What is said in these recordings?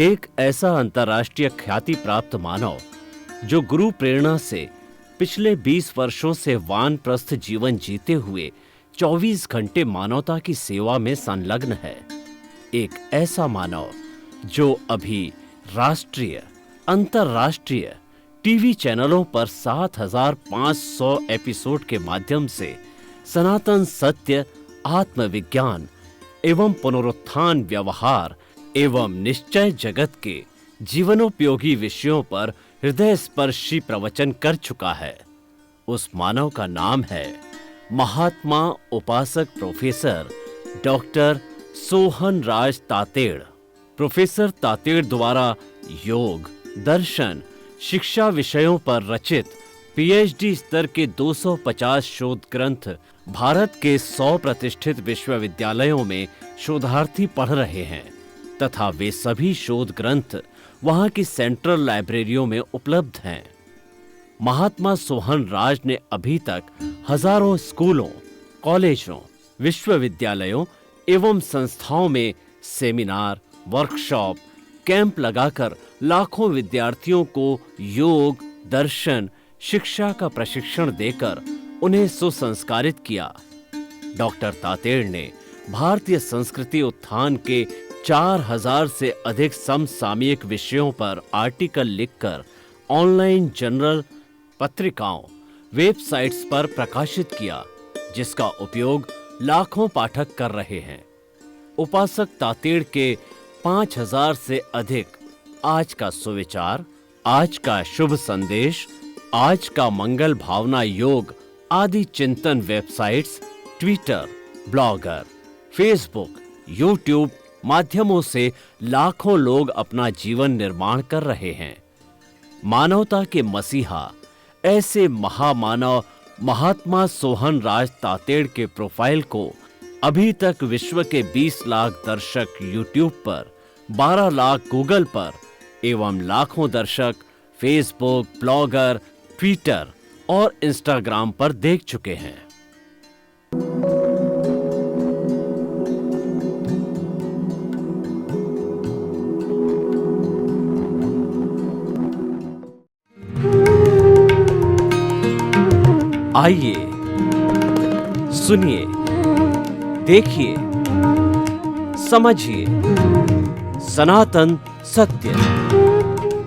एक ऐसा अंतर्राष्ट्रीय ख्याति प्राप्त मानव जो गुरु प्रेरणा से पिछले 20 वर्षों से वानप्रस्थ जीवन जीते हुए 24 घंटे मानवता की सेवा में संलग्न है। एक ऐसा मानव जो अभी राष्ट्रीय, अंतर्राष्ट्रीय टीवी चैनलों पर 7,500 एपिसोड के माध्यम से सनातन सत्य, आत्मविज्ञान एवं पुनरुत्थान, व्यवहार एवं निश्चय जगत के जीवनोपयोगी विषयों पर हृदय स्पर्शी प्रवचन कर चुका है। उस मानव का नाम है महात्मा उपासक प्रोफेसर डॉक्टर सोहन राज तातेड़। प्रोफेसर तातेड़ द्वारा योग, दर्शन, शिक्षा विषयों पर रचित पीएचडी स्तर के 250 शोध ग्रंथ भारत के 100 प्रतिष्ठित विश्वविद्यालयों में शोधार्थी पढ़ रहे हैं तथा वे सभी शोध ग्रंथ वहां की सेंट्रल लाइब्रेरियों में उपलब्ध हैं। महात्मा सोहन राज ने अभी तक हजारों स्कूलों, कॉलेजों, विश्वविद्यालयों एवं संस्थाओं में सेमिनार, वर्कशॉप, कैंप लगाकर लाखों विद्यार्थियों को योग, दर्शन, शिक्षा का प्रशिक्षण देकर उन्हें सुसंस्कारित किया। डॉक्टर तातेड़ ने भारतीय संस्कृति उत्थान के 4000 से अधिक समसामयिक विषयों पर आर्टिकल लिखकर ऑनलाइन जर्नल, पत्रिकाओं, वेबसाइट्स पर प्रकाशित किया, जिसका उपयोग लाखों पाठक कर रहे हैं। उपासक तातेड़ के 5000 से अधिक आज का सुविचार, आज का शुभ संदेश, आज का मंगल भावना योग आदि चिंतन websites, Twitter, blogger, Facebook, YouTube माध्यमों से लाखों लोग अपना जीवन निर्माण कर रहे हैं। मानवता के मसीहा ऐसे महामानव महात्मा सोहन राज तातेड़ के प्रोफाइल को अभी तक विश्व के 20 लाख दर्शक यूट्यूब पर, 12 लाख गूगल पर एवं लाखों दर्शक फेसबुक, ब्लॉगर, ट्विटर और इंस्टाग्राम पर देख चुके हैं। आइए, सुनिए, देखिए, समझिए सनातन सत्य।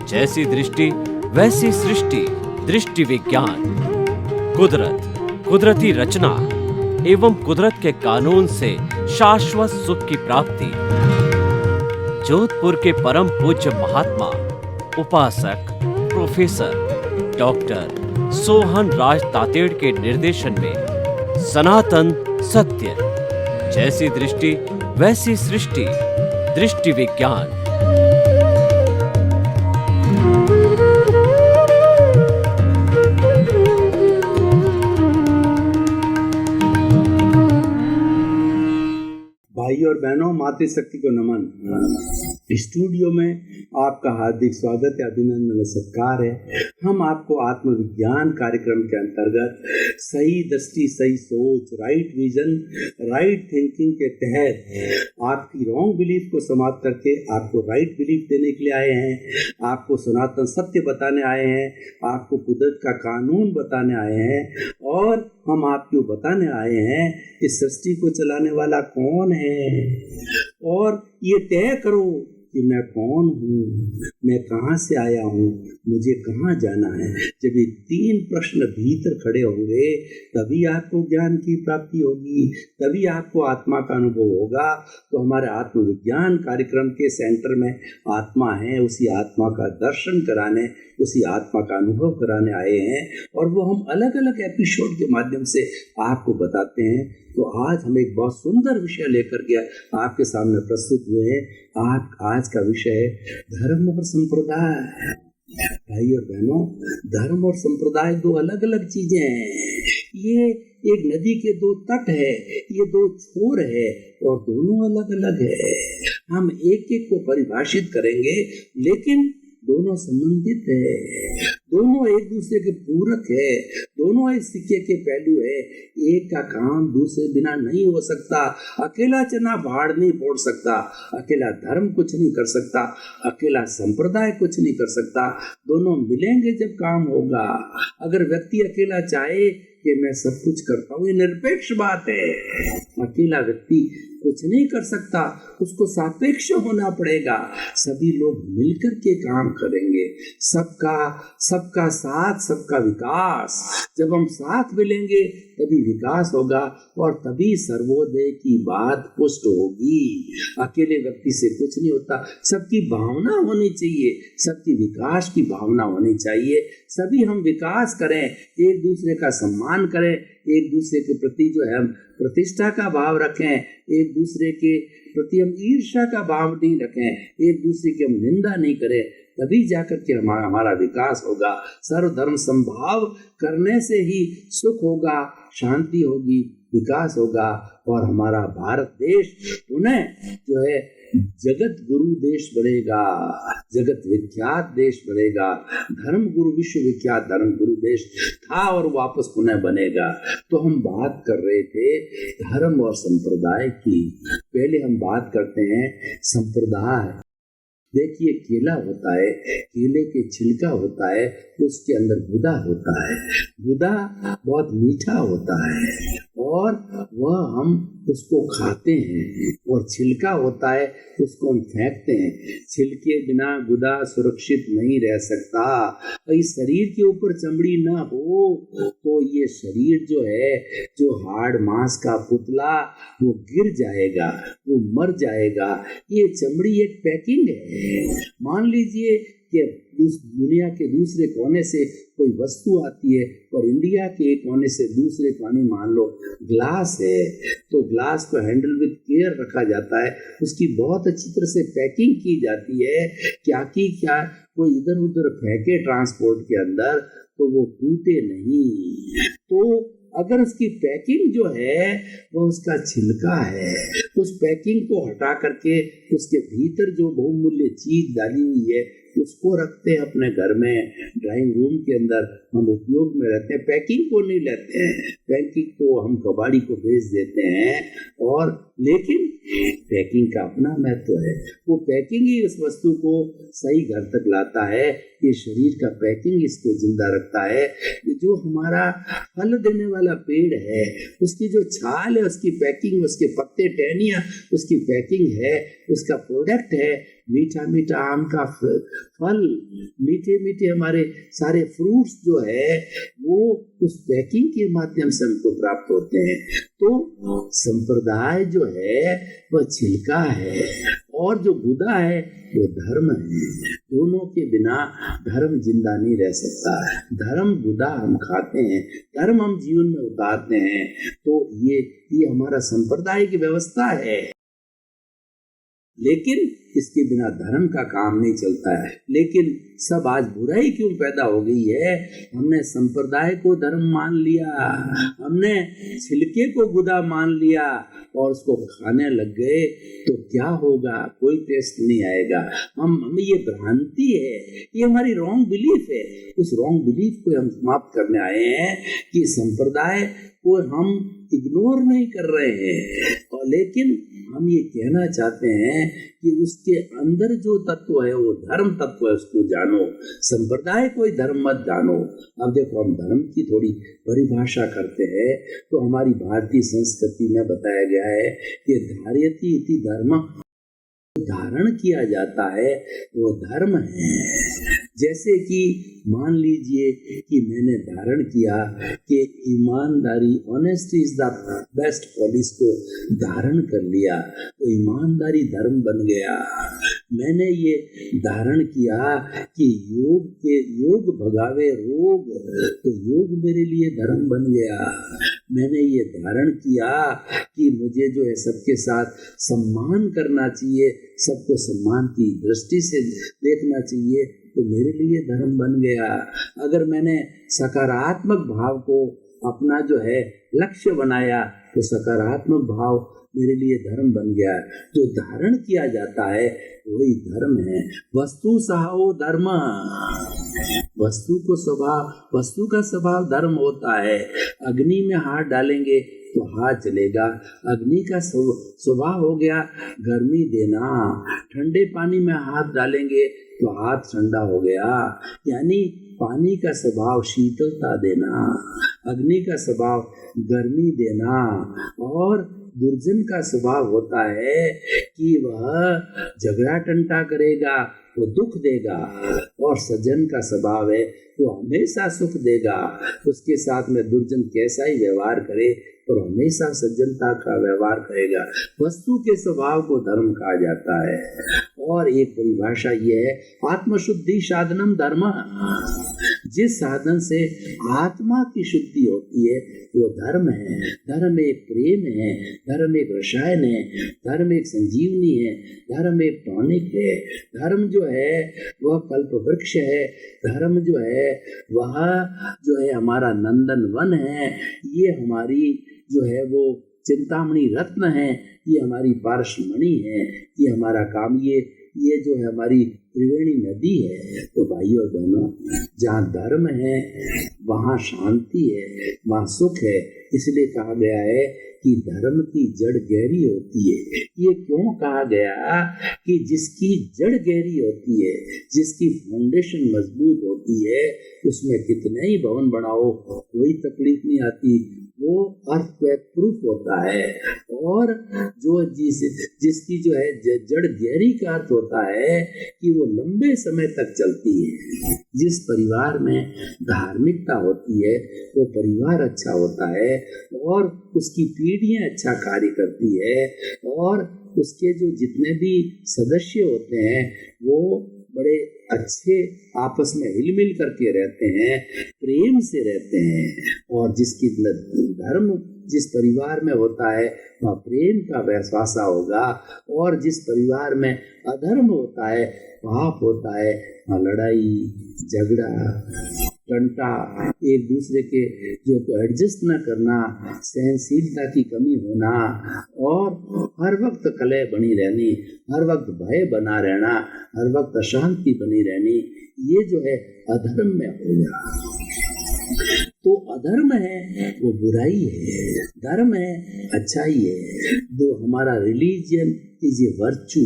जैसी दृष्टि वैसी सृष्टि, दृष्टि विज्ञान। कुदरत, कुदरती रचना एवं कुदरत के कानून से शाश्वत सुख की प्राप्ति। जोधपुर के परम पूज्य महात्मा उपासक प्रोफेसर डॉक्टर सोहन राज तातेड़ के निर्देशन में सनातन सत्य। जैसी दृष्टि वैसी सृष्टि, दृष्टि विज्ञान। भाई और बहनों, मातृशक्ति को नमन। स्टूडियो में आपका हार्दिक स्वागत है, अभिनंदन, सत्कार है। हम आपको आत्मविज्ञान कार्यक्रम के अंतर्गत सही दृष्टि, सही सोच, राइट विजन, राइट थिंकिंग के तहत आपकी रॉन्ग बिलीफ को समाप्त करके आपको राइट बिलीफ देने के लिए आए हैं। आपको सनातन सत्य बताने आए हैं, आपको कुदरत का कानून बताने आए हैं और हम आपको बताने आए हैं कि सृष्टि को चलाने वाला कौन है और ये तय करो कि मैं कौन हूँ, मैं कहाँ से आया हूँ, मुझे कहाँ जाना है। जब ये 3 प्रश्न भीतर खड़े होंगे तभी आपको ज्ञान की प्राप्ति होगी, तभी आपको आत्मा का अनुभव होगा। तो हमारे आत्मविज्ञान कार्यक्रम के सेंटर में आत्मा है, उसी आत्मा का दर्शन कराने, उसी आत्मा का अनुभव कराने आए हैं और वो हम अलग अलग एपिसोड के माध्यम से आपको बताते हैं। तो आज हम एक बहुत सुंदर विषय लेकर के आपके सामने प्रस्तुत हुए हैं। आज का विषय है धर्म और संप्रदाय। भाई और बहनों, धर्म और संप्रदाय 2 अलग अलग चीजें हैं। ये एक नदी के 2 तट है, ये 2 छोर है और दोनों अलग अलग है। हम एक एक को परिभाषित करेंगे लेकिन दोनों संबंधित है, दोनों एक दूसरे के पूरक है, दोनों इस सिक्के के पहलू है। एक का काम दूसरे बिना नहीं हो सकता। अकेला चना पहाड़ नहीं फोड़ सकता, अकेला धर्म कुछ नहीं कर सकता, अकेला संप्रदाय कुछ नहीं कर सकता। दोनों मिलेंगे जब काम होगा। अगर व्यक्ति अकेला चाहे कि मैं सब कुछ करता हूँ, ये निरपेक्ष बात है। अकेला व्यक्ति कुछ नहीं कर सकता, उसको सापेक्ष होना पड़ेगा। सभी लोग मिलकर के काम करेंगे। सबका साथ, सबका विकास। जब हम साथ मिलेंगे तभी विकास होगा और तभी सर्वोदय की बात पुष्ट होगी। अकेले व्यक्ति से कुछ नहीं होता। सबकी भावना होनी चाहिए, सबकी विकास की भावना होनी चाहिए। सभी हम विकास करें, एक दूसरे का सम्मान करें, एक दूसरे के प्रति जो है हम प्रतिष्ठा का भाव रखें, एक दूसरे के प्रति हम ईर्ष्या का भाव नहीं रखें, एक दूसरे की हम निंदा नहीं करें, तभी जाकर के हमारा विकास होगा। सर्वधर्म संभाव करने से ही सुख होगा, शांति होगी, विकास होगा और हमारा भारत देश पुनः जो है जगत गुरु देश बनेगा, जगत विख्यात देश बनेगा। धर्म गुरु, विश्व विख्यात धर्म गुरु देश था और वापस पुनः बनेगा। तो हम बात कर रहे थे धर्म और संप्रदाय की। पहले हम बात करते हैं संप्रदाय। देखिए, केला होता है, केले के छिलका होता है, उसके अंदर गुदा होता है। गुदा बहुत मीठा होता है और वह हम उसको खाते हैं, और छिलका होता है उसको हम फेंकते हैं। छिलके बिना गुदा सुरक्षित नहीं रह सकता। इस शरीर के ऊपर चमड़ी ना हो तो ये शरीर जो है, जो हाड़ मांस का पुतला, वो गिर जाएगा, वो मर जाएगा। ये चमड़ी एक पैकिंग है। मान लीजिए कि दुनिया के दूसरे कोने से कोई वस्तु आती है और इंडिया के एक कोने से दूसरे कोने, मान लो ग्लास है, तो ग्लास को हैंडल विद केयर रखा जाता है, उसकी बहुत अच्छी तरह से पैकिंग की जाती है। क्या कोई इधर उधर फेंके ट्रांसपोर्ट के अंदर तो वो टूटे नहीं। तो अगर उसकी पैकिंग जो है वो उसका छिलका है, उस पैकिंग को हटा करके उसके भीतर जो बहुमूल्य चीज डाली हुई है उसको रखते हैं अपने घर में, ड्राइंग रूम के अंदर हम उपयोग में रहते हैं। पैकिंग को नहीं लेते हैं, पैकिंग को हम कबाड़ी को बेच देते हैं। और लेकिन पैकिंग का अपना महत्व है। वो पैकिंग ही उस वस्तु को सही घर तक लाता है। ये शरीर का पैकिंग इसको जिंदा रखता है। जो हमारा फल देने वाला पेड़ है, उसकी जो छाल है, उसकी पैकिंग, उसके पत्ते टहनियाँ, उसकी पैकिंग है, उसका प्रोडक्ट है मीठा मीठा आम का फल, मीठे मीठे हमारे सारे फ्रूट्स जो है वो उस पैकिंग के माध्यम से हमको प्राप्त होते हैं। तो संप्रदाय जो है वह छिलका है और जो गुदा है वो धर्म है। दोनों के बिना धर्म जिंदा नहीं रह सकता। धर्म गुदा हम खाते हैं, धर्म हम जीवन में उतारते हैं। तो ये हमारा संप्रदाय की व्यवस्था है। लेकिन इसके बिना धर्म का काम नहीं चलता है। लेकिन सब आज बुराई क्यों पैदा हो गई है? हमने संप्रदाय को धर्म मान लिया, हमने छिलके को गुदा मान लिया और उसको खाने लग गए तो क्या होगा? कोई टेस्ट नहीं आएगा। हमें ये भ्रांति है, ये हमारी रॉन्ग बिलीफ है। उस रॉन्ग बिलीफ को हम समाप्त करने आए हैं कि संप्रदाय को हम इग्नोर नहीं कर रहे हैं, और लेकिन हम ये कहना चाहते हैं कि उसके अंदर जो तत्व है वो धर्म तत्व है, उसको जानो। संप्रदाय कोई धर्म मत जानो। अब देखो, हम धर्म की थोड़ी परिभाषा करते हैं तो हमारी भारतीय संस्कृति में बताया गया है कि धार्यति इति धर्म, धारण किया जाता है वो धर्म है। जैसे कि मान लीजिए कि मैंने धारण किया कि ईमानदारी, honesty is the best policy को धारण कर लिया तो ईमानदारी धर्म बन गया। मैंने ये धारण किया कि योग भगावे रोग, तो योग मेरे लिए धर्म बन गया। मैंने ये धारण किया कि मुझे जो है सबके साथ सम्मान करना चाहिए, सबको सम्मान की दृष्टि से देखना चाहिए, तो मेरे लिए धर्म बन गया। अगर मैंने सकारात्मक भाव को अपना जो है लक्ष्य बनाया तो सकारात्मक भाव मेरे लिए धर्म बन गया। जो धारण किया जाता है वही धर्म है। वस्तु सहो धर्म, वस्तु का स्वभाव धर्म होता है। अग्नि में हाथ डालेंगे तो हाथ जलेगा। अग्नि का स्वभाव हो गया गर्मी देना। ठंडे पानी में हाथ डालेंगे तो हाथ ठंडा हो गया। यानी पानी का स्वभाव शीतलता देना, अग्नि का स्वभाव गर्मी देना, और दुर्जन का स्वभाव होता है कि वह झगड़ा टंटा करेगा, वो दुख देगा, और सज्जन का स्वभाव है वो हमेशा सुख देगा। उसके साथ में दुर्जन कैसा ही व्यवहार करे और हमेशा सज्जनता का व्यवहार करेगा। वस्तु के स्वभाव को धर्म कहा जाता है। और एक परिभाषा ये है, आत्मशुद्धि साधनम धर्म। जिस साधन से आत्मा की शुद्धि होती है वो धर्म है। धर्म एक प्रेम है, धर्म एक रसायन है, धर्म एक संजीवनी है, धर्म एक टॉनिक है। धर्म जो है वह कल्प वृक्ष है। धर्म जो है वह जो है हमारा नंदन वन है। ये हमारी जो है वो चिंतामणि रत्न है, ये हमारी पारसमणि है, ये हमारा काम, ये जो है हमारी त्रिवेणी नदी है। तो भाइयों और बहनों, जहाँ धर्म है वहाँ शांति है, वहाँ सुख है। इसलिए कहा गया है कि धर्म की जड़ गहरी होती है। ये क्यों कहा गया कि जिसकी जड़ गहरी होती है, जिसकी फाउंडेशन मजबूत होती है, उसमें कितने ही भवन बनाओ कोई तकलीफ नहीं आती, वो अर्थक्वेक प्रूफ होता है। और जो जिसकी जो है जड़ गहरी का अर्थ होता है कि वो लंबे समय तक चलती है। जिस परिवार में धार्मिकता होती है वो परिवार अच्छा होता है और उसकी पीढ़ियां अच्छा कार्य करती है, और उसके जो जितने भी सदस्य होते हैं वो बड़े अच्छे आपस में हिलमिल करके रहते हैं, प्रेम से रहते हैं। और जिसकी धर्म जिस परिवार में होता है वह प्रेम का वैश्वासा होगा, और जिस परिवार में अधर्म होता है, पाप होता है, वहाँ लड़ाई झगड़ा टंटा, एक दूसरे के जो एडजस्ट न करना, सहनशीलता की कमी होना, और हर वक्त कलह बनी रहनी, हर वक्त भय बना रहना, हर वक्त अशांति बनी रहनी, ये जो है अधर्म में होगा। तो अधर्म है वो बुराई है, धर्म है अच्छाई है। जो हमारा religion is a virtue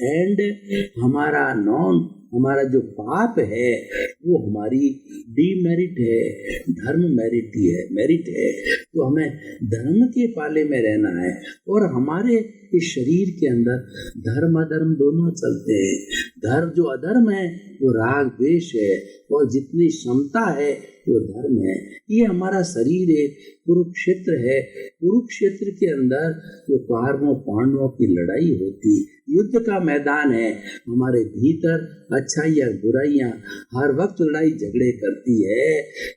and हमारा जो पाप है वो हमारी डीमेरिट है, धर्म मेरिट है। तो हमें धर्म के पाले में रहना है, और हमारे इस शरीर के अंदर धर्म अधर्म दोनों चलते हैं। धर्म जो अधर्म है वो राग द्वेष है, और जितनी क्षमता है वो धर्म है। ये हमारा शरीर है, कुरुक्षेत्र है। कुरुक्षेत्र के अंदर जो कौरवों पांडवों की लड़ाई होती, युद्ध का मैदान है। हमारे भीतर अच्छाई और बुराइयां हर वक्त लड़ाई झगड़े करती है।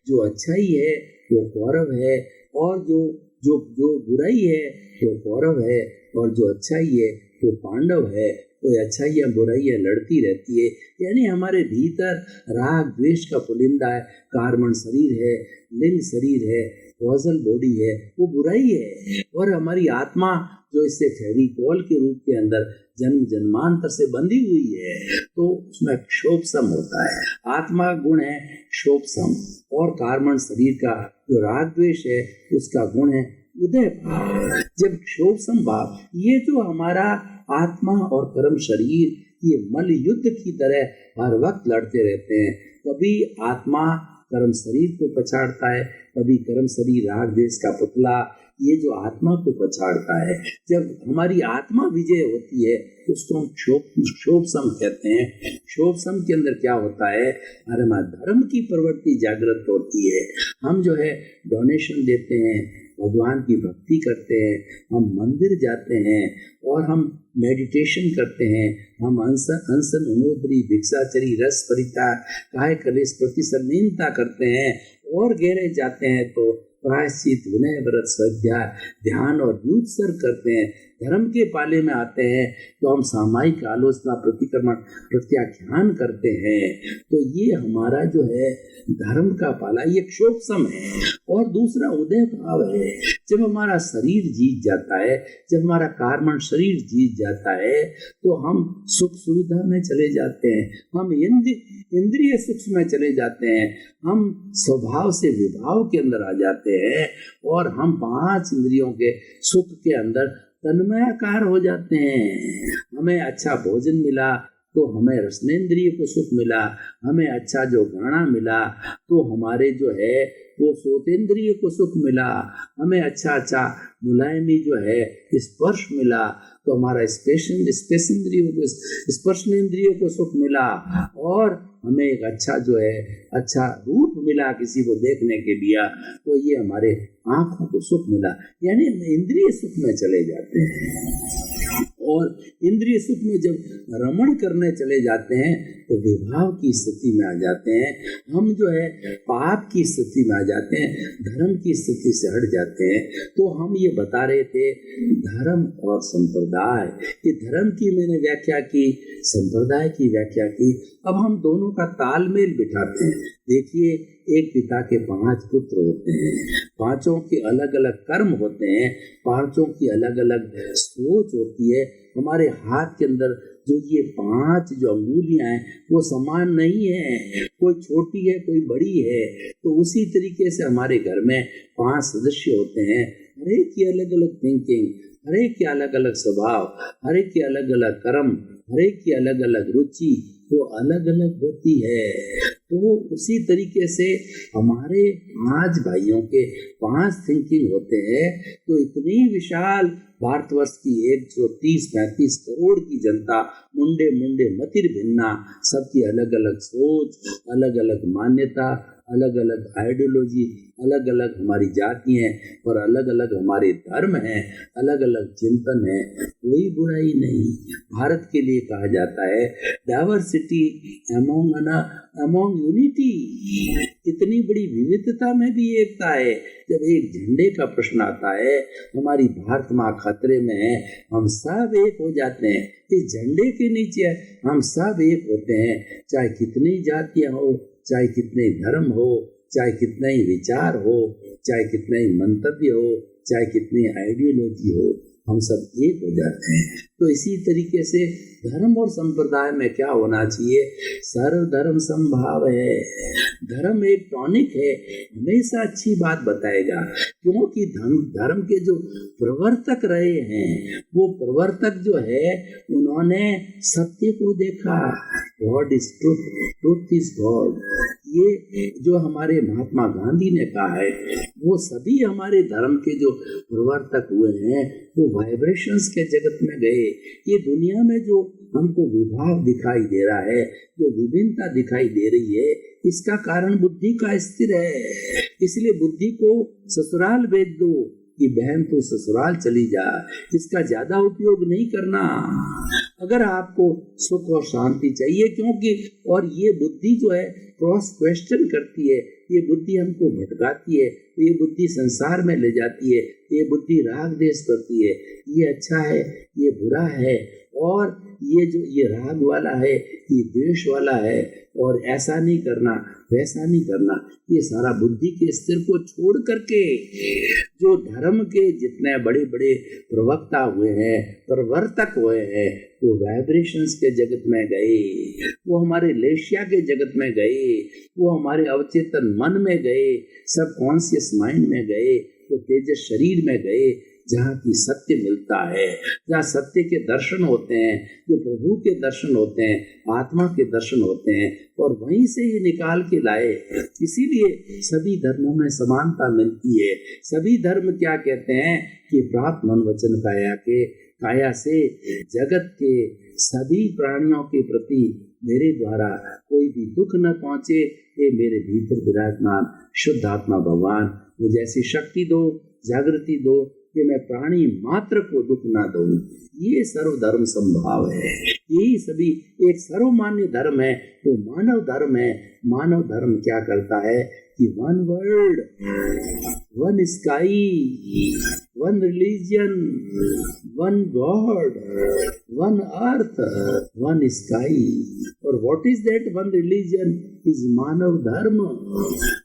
जो अच्छाई है वो कौरव है, और जो बुराई है वो कौरव है, और जो अच्छाई है वो पांडव है। तो अच्छाइयाँ बुराइयाँ लड़ती रहती है। यानी हमारे भीतर राग द्वेष का पुलिंदा है, कार्बन शरीर है, लिंग शरीर है, कॉजल बॉडी है, वो बुराई है। और हमारी आत्मा जो इससे फेविकॉल के रूप के अंदर जन्म जन्मांतर से बंधी हुई है, तो उसमें क्षोभ सम होता है। आत्मा गुण है क्षोभ सम, और कार्बन शरीर का जो राग द्वेष है उसका गुण है उदय भाव। जब क्षोभ सम भाव, ये जो हमारा आत्मा और कर्म शरीर ये मल युद्ध की तरह हर वक्त लड़ते रहते हैं। कभी आत्मा कर्म शरीर को पछाड़ता है, कभी कर्म शरीर राग द्वेष का पुतला ये जो आत्मा को पछाड़ता है। जब हमारी आत्मा विजय होती है उसको हम क्षोभ सम कहते हैं। क्षोभ सम के अंदर क्या होता है, हमारे धर्म की प्रवृत्ति जागृत होती है। हम जो है डोनेशन देते हैं, भगवान की भक्ति करते हैं, हम मंदिर जाते हैं, और हम मेडिटेशन करते हैं, हम अनशन उनोदरी भिक्षाचरी रस परिता काय कलेश प्रतिसन्नीनता करते हैं, और गहरे जाते हैं तो प्रायश्चित विनय व्रत स्वाध्याय ध्यान और युत्सर करते हैं। धर्म के पाले में आते हैं तो हम सामायिक आलोचना प्रतिक्रमण प्रत्याख्यान करते हैं। तो ये हमारा जो है धर्म का पाला, ये क्षोभ सम है। और दूसरा उदय भाव है। जब हमारा शरीर जीत जाता है, जब हमारा कार्बन शरीर जीत जाता है, तो हम सुख सुविधा में चले जाते हैं, हम इंद्रिय सुख में चले जाते हैं, हम स्वभाव से विभाव के अंदर आ जाते हैं और हम 5 इंद्रियों के सुख के अंदर तन्मयाकार हो जाते हैं। हमें अच्छा भोजन मिला तो हमें रसनेंद्रिय को सुख मिला, हमें अच्छा जो गाना मिला तो हमारे जो है वो सोतेंद्रिय को सुख मिला, हमें अच्छा मुलायमी जो है स्पर्श मिला तो हमारा स्पर्शनेंद्रियों को सुख मिला, और हमें एक अच्छा रूप मिला किसी को देखने के लिए तो ये हमारे आंखों को सुख मिला। यानी हम इंद्रिय सुख में चले जाते हैं और इंद्रिय सुख में जब रमण करने चले जाते हैं तो विभाव की स्थिति में आ जाते हैं, हम जो है पाप की स्थिति में आ जाते हैं, धर्म की स्थिति से हट जाते हैं। तो हम ये बता रहे थे धर्म और संप्रदाय, ये धर्म की मैंने व्याख्या की, संप्रदाय की व्याख्या की। अब हम दोनों का तालमेल बिठाते हैं। देखिए, एक पिता के 5 पुत्र होते हैं, 5 के अलग अलग कर्म होते हैं, 5 की अलग अलग सोच होती है। हमारे हाथ के अंदर जो ये 5 जो अंगुलियां हैं वो समान नहीं है, कोई छोटी है कोई बड़ी है। तो उसी तरीके से हमारे घर में 5 सदस्य होते हैं, हर एक की अलग अलग थिंकिंग, हर एक के अलग अलग स्वभाव, हर एक के अलग अलग कर्म, हर एक की अलग अलग रुचि वो अलग अलग होती है। तो उसी तरीके से हमारे 5 भाइयों के 5 थिंकिंग होते हैं। तो इतनी विशाल भारतवर्ष की 130-35 करोड़ की जनता, मुंडे मुंडे मतिर भिन्ना, सबकी अलग अलग सोच, अलग अलग मान्यता, अलग अलग आइडियोलॉजी, अलग अलग हमारी जाति हैं और अलग अलग हमारे धर्म हैं, अलग अलग चिंतन है, कोई बुराई नहीं। भारत के लिए कहा जाता है डाइवर्सिटी अमोंग यूनिटी, इतनी बड़ी विविधता में भी एकता है। जब एक झंडे का प्रश्न आता है, हमारी भारत माँ खतरे में है, हम सब एक हो जाते हैं। इस झंडे के नीचे हम सब एक होते हैं, चाहे कितनी जातियां हो, चाहे कितने धर्म हो, चाहे कितना ही विचार हो, चाहे कितना ही मंतव्य हो, चाहे कितनी आइडियोलॉजी हो, हम सब एक हो जाते हैं। तो इसी तरीके से धर्म और संप्रदाय में क्या होना चाहिए, सर्वधर्म समभाव है। धर्म एक टॉनिक है, हमेशा अच्छी बात बताएगा, क्योंकि धर्म के जो प्रवर्तक रहे हैं, वो प्रवर्तक जो है उन्होंने सत्य को देखा, God is truth, truth is God. ये जो हमारे महात्मा गांधी ने कहा है, वो सभी हमारे धर्म के जो प्रवर्तक हुए हैं वो वाइब्रेशंस के जगत में गए। ये दुनिया में जो हमको विभाग दिखाई दे रहा है, जो विभिन्नता दिखाई दे रही है, इसका कारण बुद्धि का स्थिर है। इसलिए बुद्धि को ससुराल भेज दो कि बहन तो ससुराल चली जा, इसका ज्यादा उपयोग नहीं करना। अगर आपको सुख और शांति चाहिए, क्योंकि और ये बुद्धि जो है क्रॉस क्वेश्चन करती है, ये बुद्धि हमको भटकाती है, ये बुद्धि संसार में ले जाती है, ये बुद्धि राग देश करती है, ये अच्छा है, ये बुरा है, और ये राग वाला है, ये द्वेष वाला है, और ऐसा नहीं करना वैसा नहीं करना। ये सारा बुद्धि के स्तर को छोड़ करके जो धर्म के जितने बड़े बड़े प्रवक्ता हुए हैं, प्रवर्तक हुए हैं, वो वाइब्रेशंस के जगत में गए, वो हमारे लेशिया के जगत में गए, वो हमारे अवचेतन मन में गए, सब कॉन्शियस माइंड में गए, वो तेजस शरीर में गए, जहाँ की सत्य मिलता है, जहाँ सत्य के दर्शन होते हैं, जो प्रभु के दर्शन होते हैं, आत्मा के दर्शन होते हैं, और वहीं से ये निकाल के लाए। इसीलिए सभी धर्मों में समानता मिलती है। सभी धर्म क्या कहते हैं कि प्राप्त मन वचन काया से जगत के सभी प्राणियों के प्रति मेरे द्वारा कोई भी दुख न पहुंचे, ये मेरे भीतर विराजमान शुद्ध आत्मा भगवान मुझे ऐसी शक्ति दो, जागृति दो कि मैं प्राणी मात्र को दुख ना दूं। ये सर्वधर्म समभाव है। यही सभी एक सर्वमान्य धर्म है, वो मानव धर्म है। मानव धर्म क्या करता है कि one world, one sky, one religion, one god, one earth, one sky. और what is that one religion is Manav Dharma.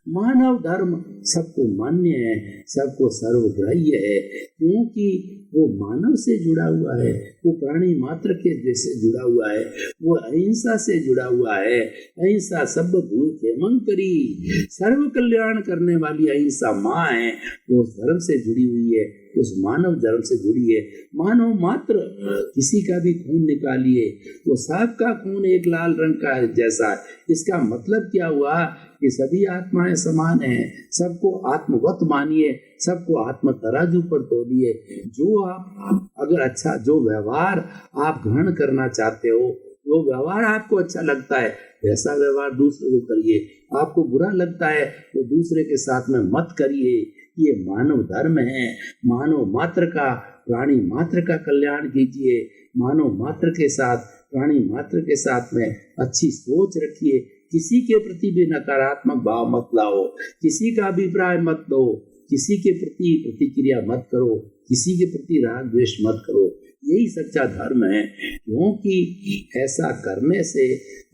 Manav धर्म सबको मान्य है, सबको सर्वग्राह्य है, क्योंकि वो मानव से जुड़ा हुआ है, वो प्राणी मात्र के जैसे जुड़ा हुआ है, वो अहिंसा से जुड़ा हुआ है। अहिंसा सब भूत हेमं करी, सर्व कल्याण करने वाली अहिंसा माँ है, वो धर्म से जुड़ी हुई है, उस मानव धर्म से जुड़ी है। मानव मात्र किसी का भी खून निकालिए तो सबका खून एक लाल रंग का जैसा है। इसका मतलब क्या हुआ कि सभी आत्माएं समान हैं, सबको आत्मवत मानिए, सबको आत्म तराजू पर तोलिए। जो आप अगर अच्छा जो व्यवहार आप ग्रहण करना चाहते हो, वो व्यवहार आपको अच्छा लगता है, वैसा व्यवहार दूसरे को करिए। आपको बुरा लगता है तो दूसरे के साथ में मत करिए। ये मानव धर्म है। मानव मात्र का, प्राणी मात्र का कल्याण कीजिए। मानव मात्र के साथ, प्राणी मात्र के साथ में अच्छी सोच रखिए। किसी के प्रति भी नकारात्मक भाव मत लाओ, किसी का अभिप्राय मत दो, किसी के प्रति प्रतिक्रिया मत करो, किसी के प्रति राग द्वेष मत करो। यही सच्चा धर्म है, क्योंकि ऐसा करने से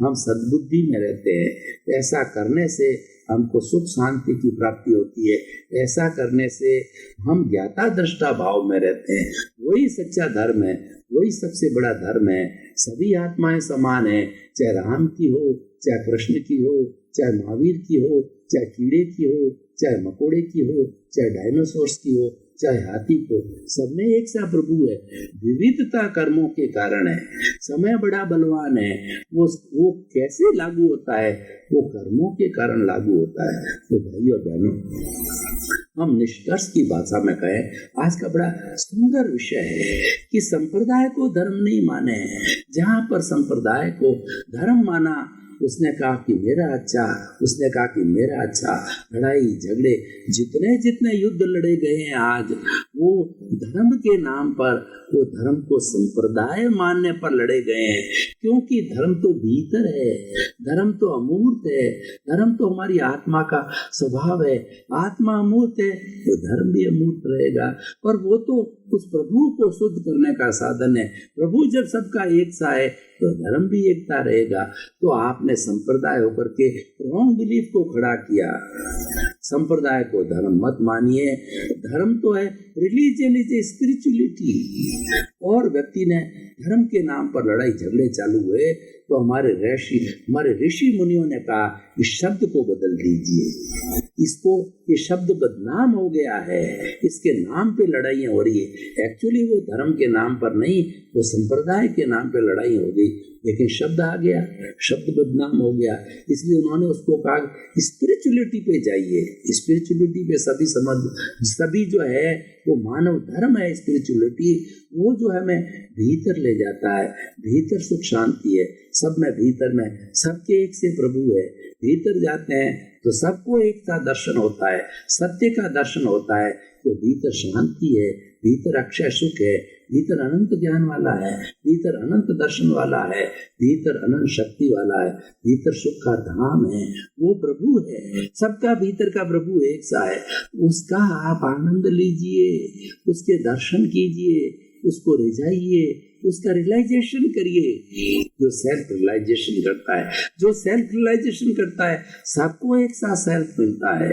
हम सद्बुद्धि में रहते हैं, ऐसा करने से हमको सुख शांति की प्राप्ति होती है, ऐसा करने से हम ज्ञाता दृष्टा भाव में रहते हैं। वही सच्चा धर्म है, वही सबसे बड़ा धर्म है। सभी आत्माएं समान है, चाहे राम की हो, चाहे कृष्ण की हो, चाहे महावीर की हो, चाहे कीड़े की हो, चाहे मकोड़े की हो, चाहे डायनासोर्स की हो, चाहे हाथी को, सब में एक सा प्रभु है। विविधता कर्मों के कारण है। समय बड़ा बलवान है, वो कैसे लागू होता है? वो कर्मों के कारण लागू होता है। तो भाइयों बहनों, हम निष्कर्ष की भाषा में कहें, आज का बड़ा सुंदर विषय है कि संप्रदाय को धर्म नहीं माने। जहाँ पर संप्रदाय को धर्म माना, उसने कहा कि मेरा अच्छा, उसने कहा कि मेरा अच्छा। लड़ाई झगड़े, जितने जितने युद्ध लड़े गए हैं आज, वो धर्म के नाम पर, वो धर्म को संप्रदाय मानने पर लड़े गए हैं। क्योंकि धर्म तो भीतर है, धर्म तो अमूर्त है, धर्म तो हमारी आत्मा का स्वभाव है। आत्मा अमूर्त है तो धर्म भी अमूर्त रहेगा, और वो तो उस प्रभु को शुद्ध करने का साधन है। प्रभु जब सबका एक सा है तो धर्म भी एकता रहेगा। तो आपने संप्रदाय होकर के रॉन्ग बिलीफ को खड़ा किया। संप्रदाय को धर्म मत मानिए। धर्म तो है, रिलीजन इज ए स्पिरिचुअलिटी। और व्यक्ति ने धर्म के नाम पर लड़ाई झगड़े चालू हुए तो हमारे ऋषि मुनियों ने कहा इस शब्द को बदल दीजिए, इसको, ये शब्द बदनाम हो गया है, इसके नाम पे लड़ाइयाँ हो रही है। एक्चुअली वो धर्म के नाम पर नहीं, वो संप्रदाय के नाम पे लड़ाई हो गई, लेकिन शब्द आ गया, शब्द बदनाम हो गया। इसलिए उन्होंने उसको कहा स्पिरिचुअलिटी पे जाइए। स्पिरिचुअलिटी पे सभी जो है वो मानव धर्म है। स्पिरिचुअलिटी वो जो है हमें भीतर ले जाता है, भीतर सुख शांति है, सब में भीतर में सबके एक से प्रभु है। भीतर जाते हैं तो सबको एक का दर्शन होता है, सत्य का दर्शन होता है। तो भीतर शांति है, भीतर अक्षय सुख है, भीतर अनंत ज्ञान वाला है, भीतर अनंत दर्शन वाला है, भीतर अनंत शक्ति वाला है, भीतर सुख का धाम है। वो प्रभु है, सबका भीतर का प्रभु एक सा है। उसका आप आनंद लीजिए, उसके दर्शन कीजिए, उसको रिझाइए, उसका रियलाइजेशन करिए। जो सेल्फ रियलाइजेशन करता है, जो सेल्फ रियलाइजेशन करता है, सबको एक सा सेल्फ मिलता है।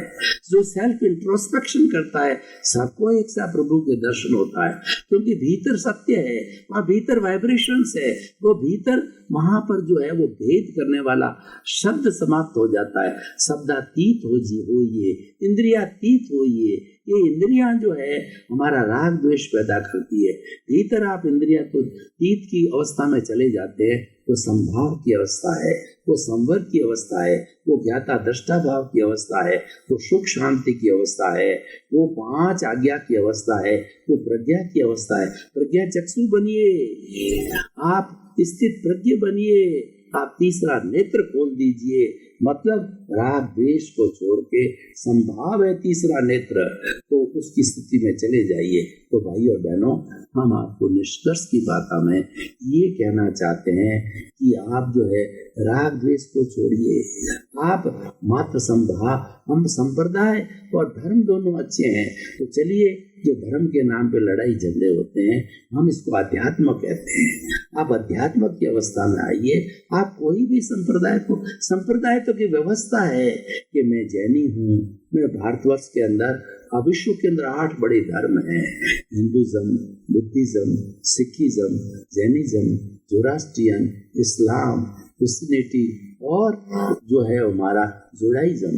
जो सेल्फ इंट्रोस्पेक्शन करता है, सबको एक सा प्रभु के दर्शन होता है। क्योंकि भीतर सत्य है, वहाँ भीतर वाइब्रेशंस है, वो भीतर वहां पर जो है वो भेद करने वाला शब्द समाप्त हो जाता है। शब्दातीत होइए, इंद्रियातीत होइए। ये इंद्रियां जो है हमारा राग द्वेष पैदा करती है। भीतर आप इंद्रिया तो तीत की अवस्था में चले जाते हैं, वो संभाव की अवस्था है, वो संवर की अवस्था है, वो ज्ञाता दृष्टा भाव की अवस्था है, वो सुख शांति की अवस्था है, वो 5 आज्ञा की अवस्था है, वो प्रज्ञा की अवस्था है। प्रज्ञा चक्षु बनिए, आप स्थित प्रज्ञ बनिए, आप तीसरा नेत्र खोल दीजिए। मतलब राग द्वेष को छोड़ के संभाव है तीसरा नेत्र, तो उसकी स्थिति में चले जाइए। तो भाइयों और बहनों, हम आपको निष्कर्ष की बात में ये कहना चाहते हैं कि आप जो है राग द्वेष को छोड़िए। आप मात्र संभाव, हम संप्रदाय और धर्म दोनों अच्छे हैं, तो चलिए जो धर्म के नाम पे लड़ाई झगड़े होते हैं, हम इसको अध्यात्म कहते हैं। आप अध्यात्म की अवस्था में आइए। आप कोई भी संप्रदाय तो की व्यवस्था है कि मैं जैनी हूँ, मैं भारतवर्ष के अंदर, विश्व के अंदर 8 बड़े धर्म हैं, Hinduism, Buddhism, Sikhism, Jainism, Zoroastrian, Islam, Christianity और जो है हमारा जुडाइज्म।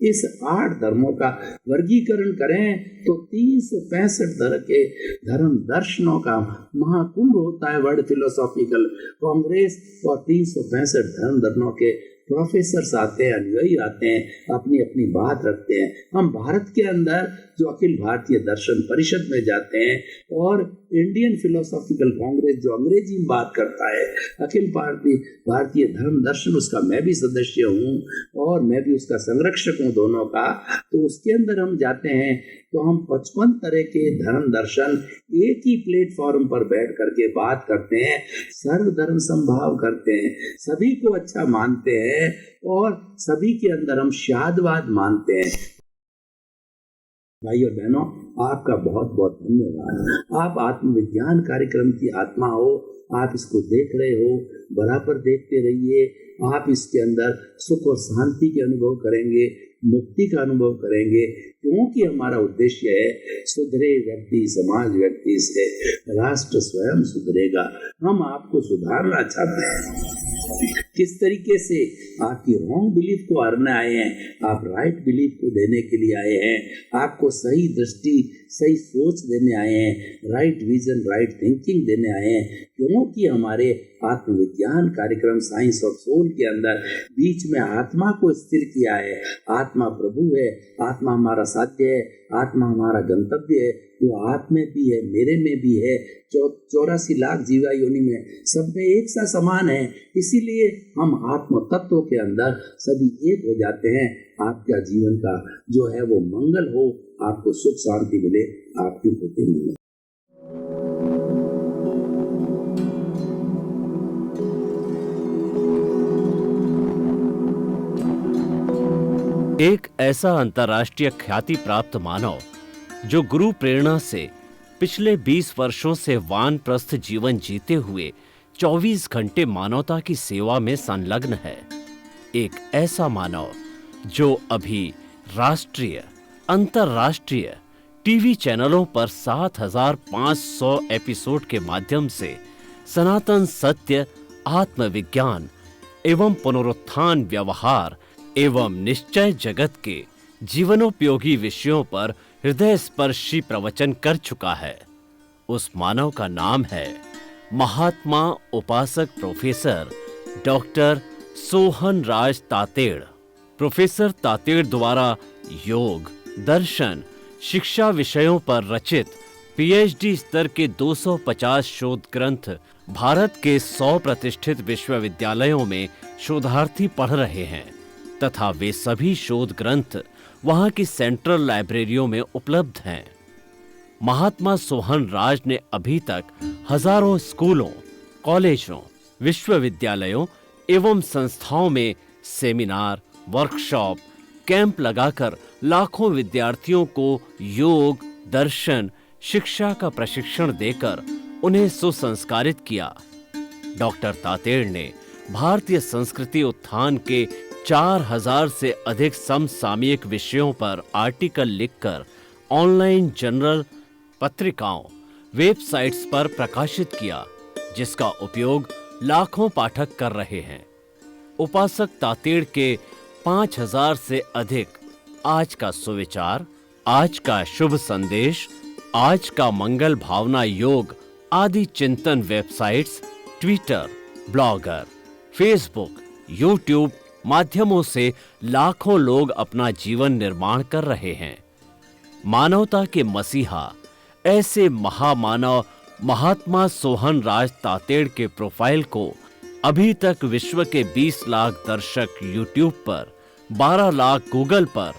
इस 8 धर्मों का वर्गीकरण करें तो 365 तरह के धर्म दर्शनों का महाकुंभ होता है वर्ल्ड फिलोसॉफिकल कांग्रेस, और 365 धर्म दर्शनों के प्रोफेसर्स आते हैं, अनुयायी आते हैं, अपनी अपनी बात रखते हैं। हम भारत के अंदर जो अखिल भारतीय दर्शन परिषद में जाते हैं और इंडियन फिलोसॉफिकल कांग्रेस जो अंग्रेजी में बात करता है, अखिल भारतीय धर्म दर्शन, उसका मैं भी सदस्य हूँ और मैं भी उसका संरक्षक हूँ दोनों का। तो उसके अंदर हम जाते हैं तो हम 55 तरह के धर्म दर्शन एक ही प्लेटफॉर्म पर बैठ करके बात करते हैं, सर्वधर्म समभाव करते हैं, सभी को अच्छा मानते हैं और सभी के अंदर हम शादवाद मानते हैं। भाई और बहनों, आपका बहुत बहुत धन्यवाद। आप आत्मविज्ञान कार्यक्रम की आत्मा हो, आप इसको देख रहे हो, बराबर देखते रहिए। आप इसके अंदर सुख और शांति के अनुभव करेंगे, मुक्ति का अनुभव करेंगे, क्योंकि हमारा उद्देश्य है सुधरे व्यक्ति समाज व्यक्ति से राष्ट्र स्वयं सुधरेगा। हम आपको सुधारना चाहते हैं। किस तरीके से आपकी रॉन्ग बिलीफ को हरने आए हैं, आप राइट बिलीफ को देने के लिए आए हैं, आपको सही दृष्टि सही सोच देने आए हैं, राइट विजन राइट थिंकिंग देने आए हैं। क्योंकि हमारे आत्मविज्ञान कार्यक्रम साइंस ऑफ सोल के अंदर बीच में आत्मा को स्थिर किया है। आत्मा प्रभु है, आत्मा हमारा साध्य है, आत्मा हमारा गंतव्य है, जो आप में भी है, मेरे में भी है, 84 लाख जीवा योनि में, सब में एक सा समान है। इसीलिए हम आत्म तत्व के अंदर सभी एक हो जाते हैं। आपका जीवन का जो है वो मंगल हो, आपको सुख शांति मिले, आपकी खुशी मिले। एक ऐसा अंतर्राष्ट्रीय ख्याति प्राप्त मानव जो गुरु प्रेरणा से पिछले 20 वर्षों से वानप्रस्थ जीवन जीते हुए 24 घंटे मानवता की सेवा में संलग्न है। एक ऐसा मानव जो अभी राष्ट्रीय, अंतर्राष्ट्रीय टीवी चैनलों पर 7,500 एपिसोड के माध्यम से सनातन सत्य, आत्मविज्ञान एवं पुनरुत्थान व्यवहार एवं निश्चय जगत के जीवनोपयोगी विषयों पर हृदय स्पर्शी प्रवचन कर चुका है। उस मानव का नाम है महात्मा उपासक प्रोफेसर डॉक्टर सोहन राज तातेड़। प्रोफेसर तातेड़ द्वारा योग, दर्शन, शिक्षा विषयों पर रचित पीएचडी स्तर के 250 शोध ग्रंथ भारत के 100 प्रतिष्ठित विश्वविद्यालयों में शोधार्थी पढ़ रहे हैं तथा वे सभी शोध ग्रंथ वहां की सेंट्रल लाइब्रेरियों में उपलब्ध हैं। महात्मा सोहन राज ने अभी तक हजारों स्कूलों, कॉलेजों, विश्वविद्यालयों एवं संस्थाओं में सेमिनार, वर्कशॉप, कैंप लगाकर लाखों विद्यार्थियों को योग, दर्शन, शिक्षा का प्रशिक्षण देकर उन्हें सुसंस्कारित किया। डॉक्टर तातेड़ ने भारतीय संस्कृति उत्थान के 4000 से अधिक समसामयिक विषयों पर आर्टिकल लिखकर ऑनलाइन जर्नल, पत्रिकाओं, वेबसाइट्स पर प्रकाशित किया, जिसका उपयोग लाखों पाठक कर रहे हैं। उपासक तातेड़ के 5000 से अधिक आज का सुविचार, आज का शुभ संदेश, आज का मंगल भावना योग आदि चिंतन websites, Twitter, blogger, Facebook, YouTube माध्यमों से लाखों लोग अपना जीवन निर्माण कर रहे हैं। मानवता के मसीहा ऐसे महामानव महात्मा सोहन राज तातेड़ के प्रोफाइल को अभी तक विश्व के 20 लाख दर्शक यूट्यूब पर, 12 लाख गूगल पर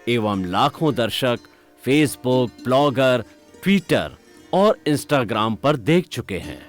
एवं लाखों दर्शक फेसबुक, ब्लॉगर, ट्विटर और इंस्टाग्राम पर देख चुके हैं।